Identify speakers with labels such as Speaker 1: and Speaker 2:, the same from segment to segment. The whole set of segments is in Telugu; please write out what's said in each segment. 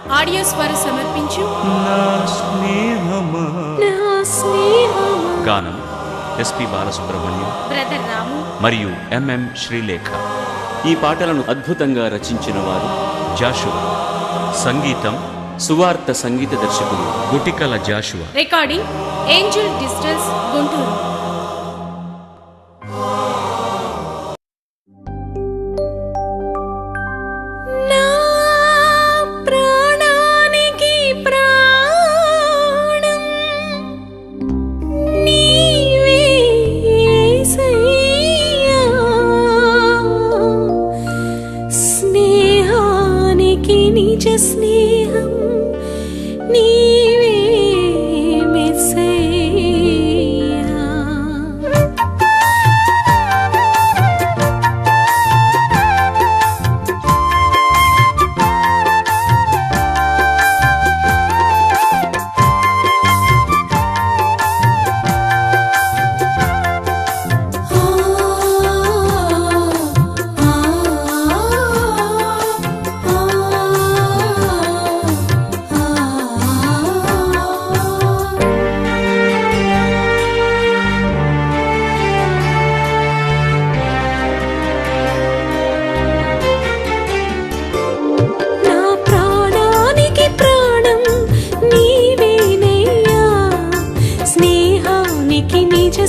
Speaker 1: ఆడియోస్ వారు సమర్పించు
Speaker 2: గానం ఎస్పి బాలసుబ్రహ్మణ్యం,
Speaker 1: బ్రదర్ రాము
Speaker 2: మరియు ఎంఎం శ్రీలేఖ. ఈ పాటలను అద్భుతంగా రచించిన వారు జాషువా. సంగీతం సువార్త సంగీత దర్శకుడు Gutikala Joshua.
Speaker 1: Recording angel digitals Guntur.
Speaker 3: స్నేహం నీవే మెస్సయ్యా.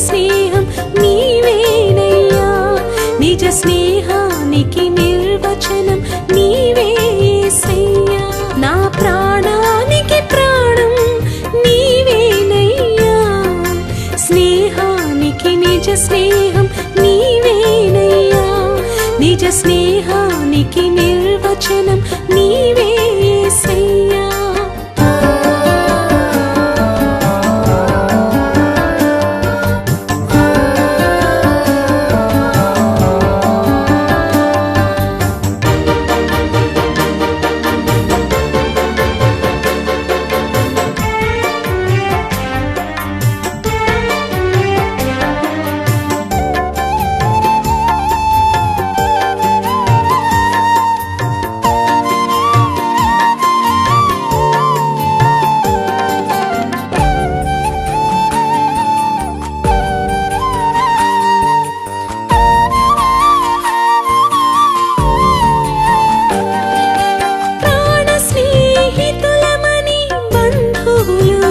Speaker 3: స్నేహం నీవేనయ్యా, నిజ స్నేహానికి నిర్వచనం నీవే యేసయ్యా. నా ప్రాణానికి ప్రాణం నీవేనయ్యా, స్నేహానికి నిజ స్నేహం నీవేనయ్యా, నిజ స్నేహానికి నిర్వచనం నీవే యేసయ్యా.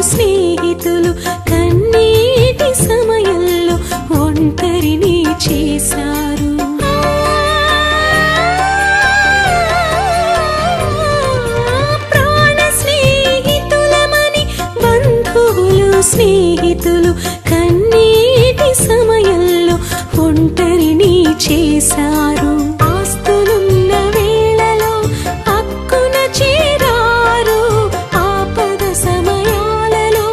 Speaker 3: స్నేహితులు కన్నీటి సమయంలో ఒంటరిని చేశారు. ప్రాణ స్నేహితులమని బంధువులు స్నేహితులు కన్నీటి సమయంలో ఒంటరిని చేశారు. ఆస్తులున్న వేళలో హక్కున చేరారు, ఆపద సమయాలలో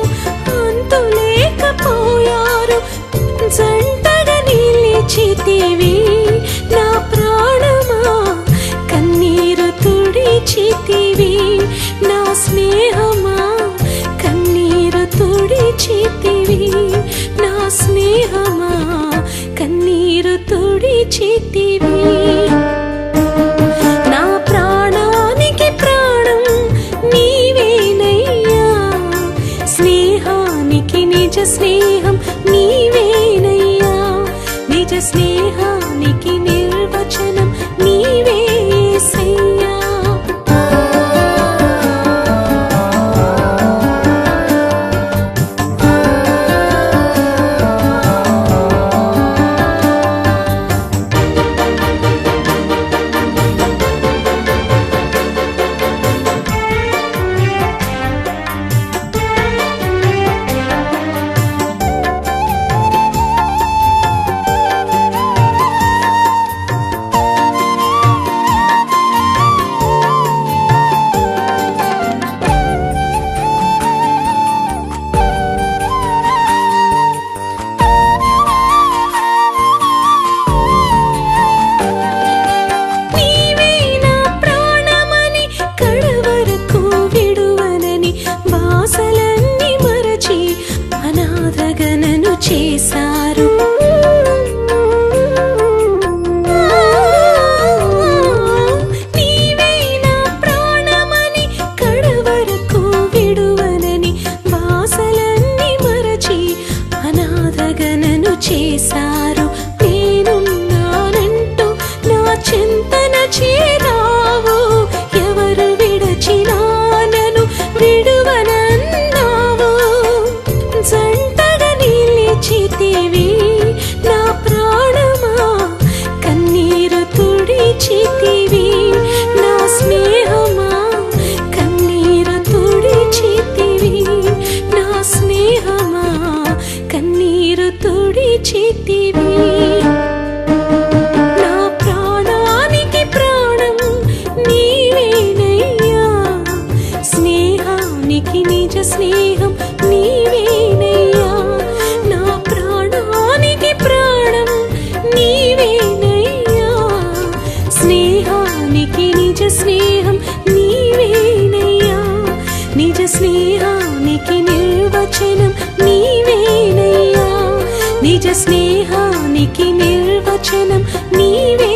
Speaker 3: అంతులేకపోయారు. జంటగా నిలిచితివి నా ప్రాణమా, కన్నీరు తుడిచితివి నా స్నేహమా, కన్నీరు తుడిచితివి నా స్నేహమా, కన్నీరు తుడిచితివి. నా ప్రాణానికి ప్రాణం నీవేనయ్యా, స్నేహానికి నిజ స్నేహం నీవేనయ్యా, నిజ స్నేహానికి నిర్వచనం నీవే యేసయ్యా. నిర్వచనం నీవేనయ్యా నిజ స్నేహానికి నిర్వచనం నీవే